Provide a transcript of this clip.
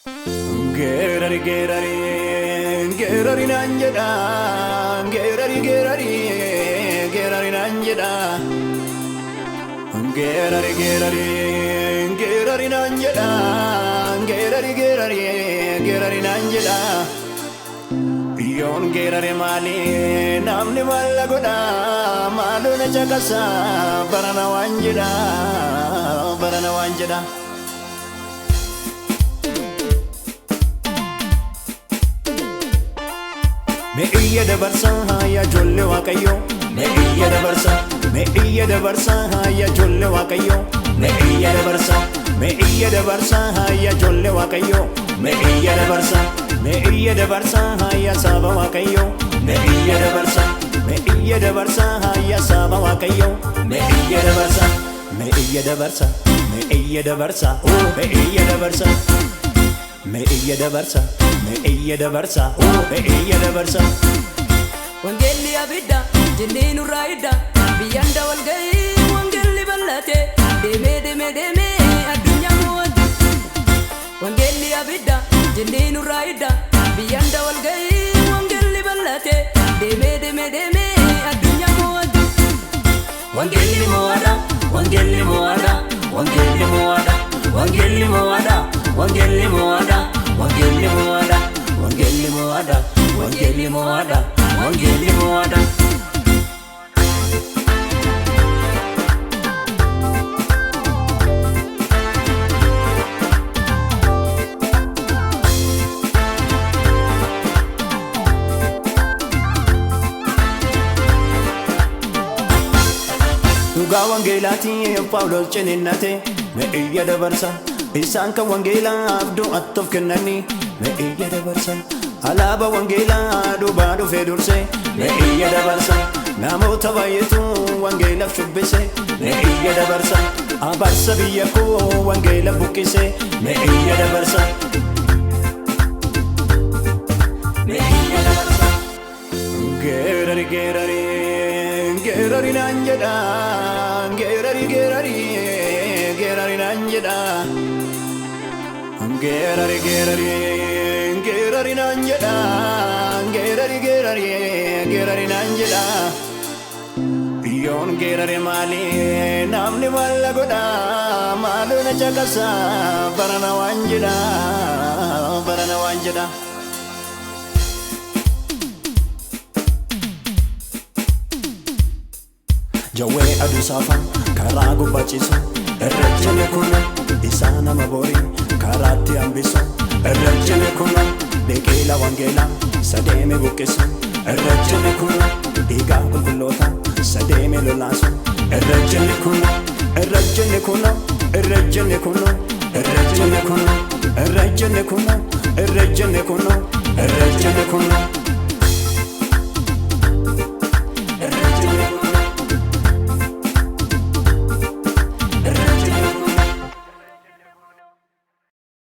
Gerari gerari gerari nanjeda gerari gerari gerari nanjeda gerari gerari gerari nanjeda gerari gerari gerari nanjeda yon gerari mali namni malagoda maluna chakasa barana wanjeda Me iya dabarsa ya jolle waqayyo me iya dabarsa ya jolle waqayyo me iya dabarsa ya jolle waqayyo me iya dabarsa ya saba waqayyo me iya dabarsa ya saba waqayyo me iya dabarsa oh me iya dabarsa Me iya dabarsa, oh me iya dabarsa. Wangeelli abidda jennee nurraa idda biyyaan dawal ga'ee wangeelli bal'ate deemee addunyaa mo'ate. Wangeelli abidda jennee nurraa idda biyyaan dawal ga'ee wangeelli bal'ate deemee addunyaa mo'ate. Wangeelli mo'aadha, wangeelli mo'aadha, wangeelli mo'aadha, wangeelli mo'aadha, wangeelli mo'aadha, wangeelli mo'aadha. Wangeelli mo'aadha, wangeelli mo'aadha, wangeelli mo'aadha. Dhugaa wangeelaatii Phaawulos ciniinnate me iya dabarsa isaan kan wangeelaa abduu attoof kennanii me iya dabarsa alaaba wangeelaa duubaa dhufee dursee me iya dabarsa namoota baay'eetu wangeelaaf shubbise me iya dabarsa abaarsa biyya koo wangeela buqqise me iya dabarsa me iya dabarsa gerari gerari gerari nanjeda gerari gerari gerari nanjeda gerari gerari gerari nanjeda gerari gerari gerari nanjeda yon gerari mali namni malagoda maluna chakasa barana wanjeda Jawwee aduu saafaa karaa gubbachiisu irrajjane kuna isaa nama borii karaatti hambisu irrajjane kuna biqila wangeelaa sadeeme buqqisu irrajjane kuna dhiigaa qulqulloota sadeeme lolaasu irrajjane kuna irrajjane kuna irrajjane kuna irrajjane kuna irrajjane kuna irrajjane kuna irrajjane kuna